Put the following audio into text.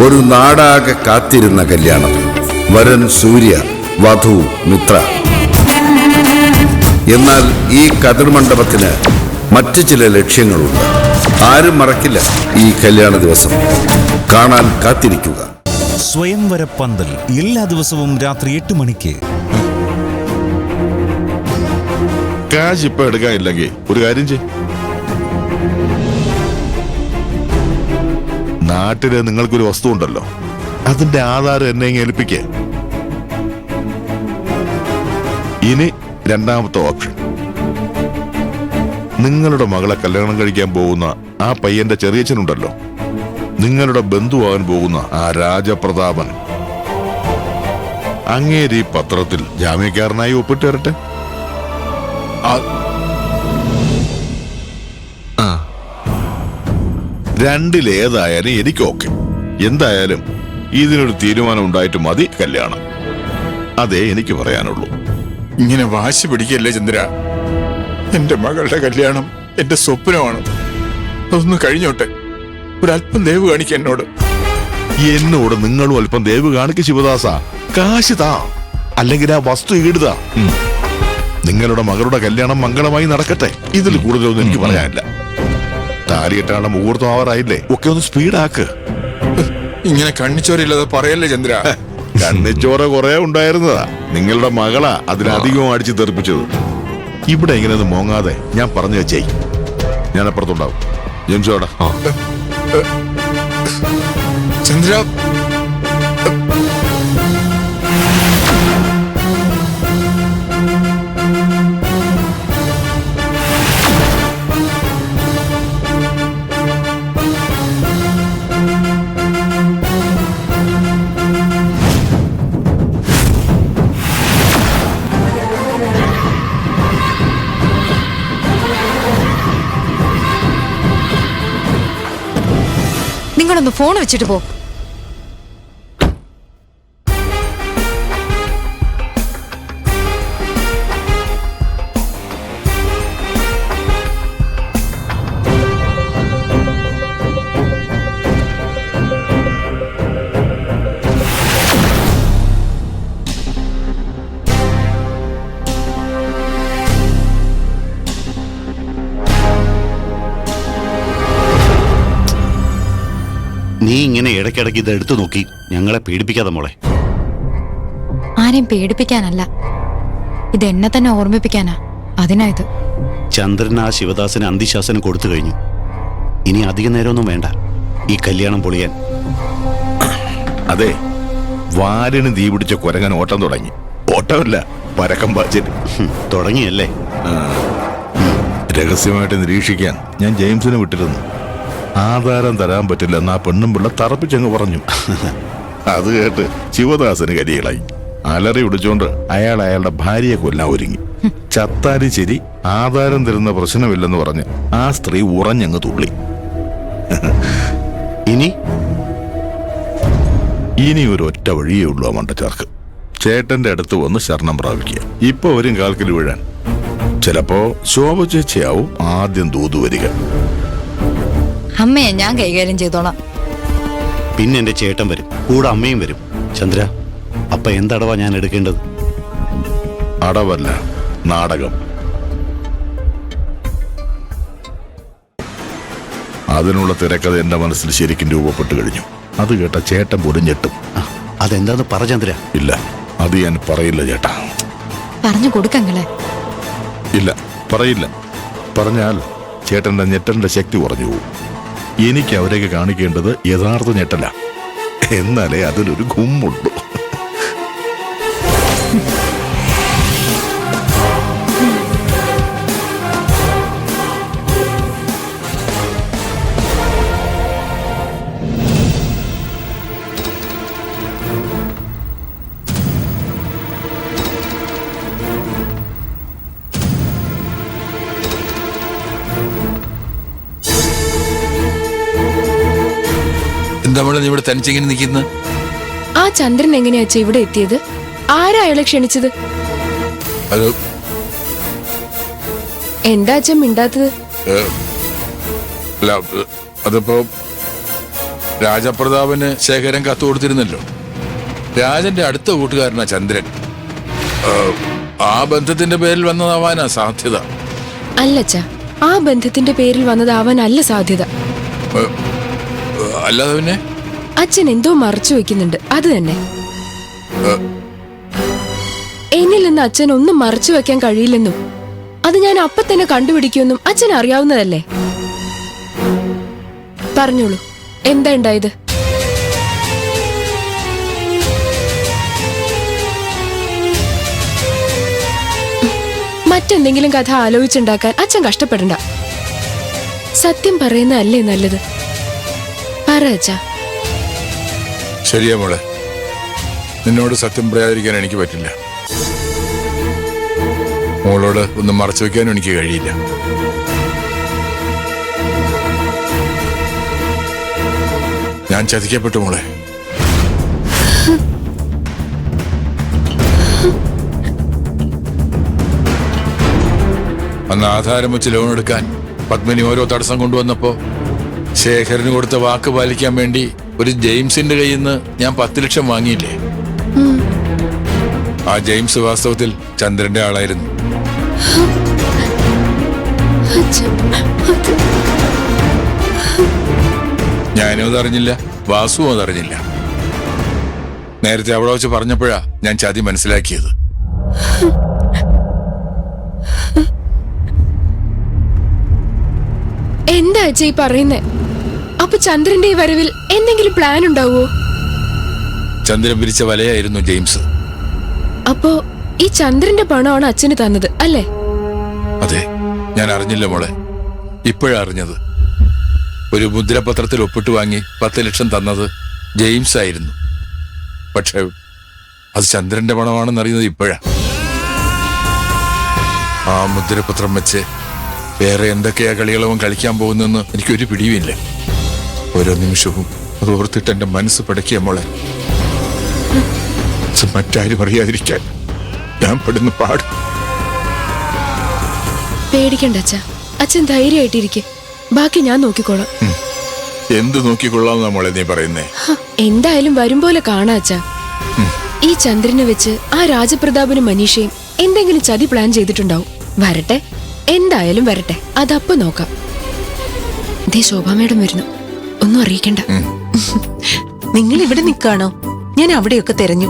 ഒരു നാടാകെ കാത്തിരുന്ന കല്യാണം. വരൻ സൂര്യ, വധു മിത്ര. എന്നാൽ ഈ കതിർമണ്ഡപത്തിന് മറ്റു ചില ലക്ഷ്യങ്ങളുണ്ട്. ആരും മറക്കില്ല ഈ കല്യാണ ദിവസം. കാണാൻ കാത്തിരിക്കുക. സ്വയംവര പന്തൽ എല്ലാ ദിവസവും രാത്രി 8 മണിക്ക്. കാശ് ഇപ്പൊ എടുക്കാനില്ലെങ്കിൽ ഒരു കാര്യം ചെയ്. നാട്ടില് നിങ്ങൾക്കൊരു വസ്തു ഉണ്ടല്ലോ, അതിന്റെ ആധാരം എന്നെ ഏൽപ്പിക്കേ. ഇനി രണ്ടാമത്തെ ഓപ്ഷൻ, നിങ്ങളുടെ മകളെ കല്യാണം കഴിക്കാൻ പോകുന്ന ആ പയ്യന്റെ ചെറിയച്ഛനുണ്ടല്ലോ, നിങ്ങളുടെ ബന്ധുവാകാൻ പോകുന്ന ആ രാജപ്രതാപൻ, അങ്ങേര് ഈ പത്രത്തിൽ ജാമ്യക്കാരനായി ഒപ്പിട്ട് തരട്ടെ. രണ്ടിലേതായാലും എനിക്ക് ഓക്കെ. എന്തായാലും ഇതിനൊരു തീരുമാനം ഉണ്ടായിട്ട് മതി കല്യാണം. അതേ എനിക്ക് പറയാനുള്ളൂ. ഇങ്ങനെ വാശി പിടിക്കല്ലേ ചന്ദ്ര. എന്റെ മകളുടെ കല്യാണം എന്റെ സ്വപ്നമാണ്. അതൊന്ന് കഴിഞ്ഞോട്ടെ. ഒരല്പം ദയവ് കാണിക്ക എന്നോട്. എന്നോട് നിങ്ങളും അല്പം ദയവ് കാണിക്ക് ശിവദാസ. കാശ് താ, അല്ലെങ്കിൽ ആ വസ്തു ഈടുതാ. നിങ്ങളുടെ മകളുടെ കല്യാണം മംഗളമായി നടക്കട്ടെ. ഇതിൽ കൂടുതലൊന്നും എനിക്ക് പറയാനില്ല. താലികെട്ടാനുള്ള മുഹൂർത്തം ആവാറായില്ലേ, ഒക്കെ ഒന്ന് സ്പീഡാക്ക്. ഇങ്ങനെ കണ്ണിച്ചോരില്ലാതെ പറയല്ലേ ചന്ദ്ര. കണ്ണിച്ചോര കുറെ ഉണ്ടായിരുന്നതാ. നിങ്ങളുടെ മകളാ അതിലധികവും അടിച്ചു തെറിപ്പിച്ചത്. ഇവിടെ ഇങ്ങനെ ഒന്ന് മോങ്ങാതെ ഞാൻ പറഞ്ഞു വെച്ചേ. ഞാൻ അപ്പുറത്തുണ്ടാവും. ജെയിംസോടാ ചന്ദ്ര. നിങ്ങളൊന്ന് ഫോൺ വെച്ചിട്ട് പോ. നീ ഇങ്ങനെ ഇടയ്ക്കിടയ്ക്ക് ഇത് എടുത്തു നോക്കി ഞങ്ങളെ പേടിപ്പിക്കാതെ മോളെ. ആരെയും പേടിപ്പിക്കാനല്ല, ഇത് എന്നെ തന്നെ ഓർമ്മിപ്പിക്കാനാ. അതിനാ ഇത്. ചന്ദ്രൻ ആ ശിവദാസന് അന്തിശാസനം കൊടുത്തു കഴിഞ്ഞു. ഇനി അധിക നേരമൊന്നും വേണ്ട ഈ കല്യാണം പൊളിയാൻ. അതെ, വാലിന് തീ പിടിച്ച കുരങ്ങൻ ഓട്ടം തുടങ്ങി. ഓട്ടമല്ല, പരക്കം പാച്ചിട്ട് തുടങ്ങിയല്ലേ. രഹസ്യമായിട്ട് നിരീക്ഷിക്കാൻ ഞാൻ ജെയിംസിനെ വിട്ടിരുന്നു. ആധാരം തരാൻ പറ്റില്ലെന്ന് ആ പെണ്ണും പിള്ള തറപ്പിച്ചങ്ങ് പറഞ്ഞു. അത് കേട്ട് ശിവദാസന് കരികളായി. അലറി പിടിച്ചോണ്ട് അയാൾ അയാളുടെ ഭാര്യയെ കൊല്ലാൻ ഒരുങ്ങി. ചത്താലും ശരി ആധാരം തരുന്ന പ്രശ്നമില്ലെന്ന് പറഞ്ഞ് ആ സ്ത്രീ ഉറഞ്ഞങ്ങ് തുള്ളി. ഇനി ഒരു ഒറ്റ വഴിയേ ഉള്ളൂ ആ മണ്ടച്ചാർക്ക്. ചേട്ടന്റെ അടുത്ത് വന്ന് ശരണം പ്രാപിക്കുക. ഇപ്പൊ വരും കാൽക്കൽ വീഴാൻ. ചിലപ്പോ ശോഭ ചേച്ചിയാവും ആദ്യം ദൂതു വരിക. അമ്മയെ ഞാൻ കൈകാര്യം ചെയ്തോളാം. പിന്നെ എന്റെ ചേട്ടൻ വരും, കൂടെ അമ്മയും വരും. ചന്ദ്ര, അപ്പൊ എന്തടവാ ഞാൻ എടുക്കേണ്ടത്? അടവല്ല, നാടകം. അതിനുള്ള തിരക്കഥ എന്റെ മനസ്സിൽ ശരിക്കും രൂപപ്പെട്ടു കഴിഞ്ഞു. അത് കേട്ട ചേട്ടൻ പോലും ഞെട്ടും. അതെന്താന്ന് പറ ചന്ദ്ര. ഇല്ല, അത് ഞാൻ പറയില്ല ചേട്ടാ. പറഞ്ഞു കൊടുക്കങ്ങളെ. ഇല്ല, പറയില്ല. പറഞ്ഞാൽ ചേട്ടന്റെ ഞെട്ടലിന്റെ ശക്തി കുറഞ്ഞു പോകും. എനിക്ക് അവരെയൊക്കെ കാണിക്കേണ്ടത് യഥാർത്ഥ ഞെട്ടല. എന്നാലേ അതിലൊരു ഗുമ്മുള്ളൂ. എന്താ മോളെ നീ ഇവിടെ തനിച്ചിങ്ങനെ നിൽക്കുന്നത്? ആ ചന്ദ്രൻ എങ്ങനെയാ ഇവിടെ എത്തിയത്? ആരാ അയാളെ ക്ഷണിച്ചത്? അത് എന്താ അച്ഛൻ മിണ്ടാത്തത്? അല്ല, അതിപ്പോ രാജപ്രതാപന് ശേഖരൻ കത്ത് കൊടുത്തിരുന്നല്ലോ. രാജന്റെ അടുത്ത കൂട്ടുകാരനാ ചന്ദ്രൻ. ആ ബന്ധത്തിന്റെ പേരിൽ വന്നതാവാനാ സാധ്യത. അല്ലച്ച, ആ ബന്ധത്തിന്റെ പേരിൽ വന്നതാവാനല്ല സാധ്യത. അല്ലാതെ പിന്നെ അച്ഛൻ എന്തോ മറച്ചു വെക്കുന്നുണ്ട്, അത് തന്നെ. എന്നിൽ നിന്ന് അച്ഛൻ ഒന്നും മറച്ചു വെക്കാൻ കഴിയില്ലെന്നും അത് ഞാൻ അപ്പൊ തന്നെ കണ്ടുപിടിക്കുമെന്നും അച്ഛൻ അറിയാവുന്നതല്ലേ. പറഞ്ഞോളൂ, എന്താ ഉണ്ടായത്? മറ്റെന്തെങ്കിലും കഥ ആലോചിച്ചുണ്ടാക്കാൻ അച്ഛൻ കഷ്ടപ്പെടണ്ട. സത്യം പറയുന്നതല്ലേ നല്ലത്. പറ അച്ഛാ. ശരിയാ മോളെ, നിന്നോട് സത്യം പറയാതിരിക്കാൻ എനിക്ക് പറ്റില്ല. മോളോട് ഒന്നും മറച്ചു വെക്കാനും എനിക്ക് കഴിയില്ല. ഞാൻ ചതിക്കപ്പെട്ടു മോളെ. അന്ന് ആധാരം വെച്ച് ലോൺ എടുക്കാൻ പത്മിനി ഓരോ തടസ്സം കൊണ്ടുവന്നപ്പോ ശേഖരന് കൊടുത്ത വാക്ക് പാലിക്കാൻ വേണ്ടി ഒരു ജെയിംസിന്റെ കയ്യിൽ നിന്ന് ഞാൻ 10 ലക്ഷം വാങ്ങിയില്ലേ? ആ ജെയിംസ് വാസ്തവത്തിൽ ചന്ദ്രന്റെ ആളായിരുന്നു. ഞാനും അതറിഞ്ഞില്ല, വാസുവും അതറിഞ്ഞില്ല. നേരത്തെ അവിടെ വെച്ച് പറഞ്ഞപ്പോഴാ ഞാൻ ചതി മനസ്സിലാക്കിയത്. എന്താ അച്ഛാ ഈ പറയുന്നേ? അപ്പൊ ചന്ദ്രന്റെ ഈ വരവിൽ എന്തെങ്കിലും പ്ലാൻ ഉണ്ടാവോ? ചന്ദ്രൻ പിരിച്ച വലയായിരുന്നു ജെയിംസ്. അപ്പോ ഈ ചന്ദ്രന്റെ പണമാണ് അച്ഛന് തന്നത് അല്ലേ? അതെ, ഞാൻ അറിഞ്ഞില്ല മോളെ, ഇപ്പോഴാ അറിഞ്ഞത്. ഒരു മുദ്രപത്രത്തിൽ ഒപ്പിട്ട് വാങ്ങി 10 ലക്ഷം തന്നത് ജെയിംസ് ആയിരുന്നു. പക്ഷെ അത് ചന്ദ്രന്റെ പണമാണെന്ന് അറിയുന്നത് ഇപ്പോഴാ. ആ മുദ്രപത്രം വെച്ച് വേറെ എന്തൊക്കെയാ കളികളവൻ കളിക്കാൻ പോകുന്നെന്ന് എനിക്കൊരു പിടിയുമില്ല. ഓരോ നിമിഷവും അത് ഓർത്തിട്ട് എന്റെ മനസ്സ് പിടക്കിയ മോളെ. മറ്റാരും അറിയാതിരിക്കാൻ ഞാൻ പെടുന്ന പാട്. പേടിക്കണ്ട അച്ഛാ, അച്ഛൻ ധൈര്യമായിട്ടിരിക്കെ. ബാക്കി ഞാൻ നോക്കിക്കോളാം. എന്ത് നോക്കിക്കൊള്ളാമെന്നാ മോളെ നീ പറയുന്നേ? എന്തായാലും വരും പോലെ കാണാ അച്ഛാ. ഈ ചന്ദ്രനെ വെച്ച് ആ രാജപ്രതാപനും മനീഷയും എന്തെങ്കിലും ചതി പ്ലാൻ ചെയ്തിട്ടുണ്ടാവും. വരട്ടെ, എന്തായാലും വരട്ടെ, അതപ്പൊ നോക്കാം. ദേ ശോഭാ മേഡം വരുന്നു, ഒന്നും അറിയിക്കണ്ട. നിങ്ങൾ ഇവിടെ നിൽക്കാണോ? ഞാൻ അവിടെയൊക്കെ തെരഞ്ഞു.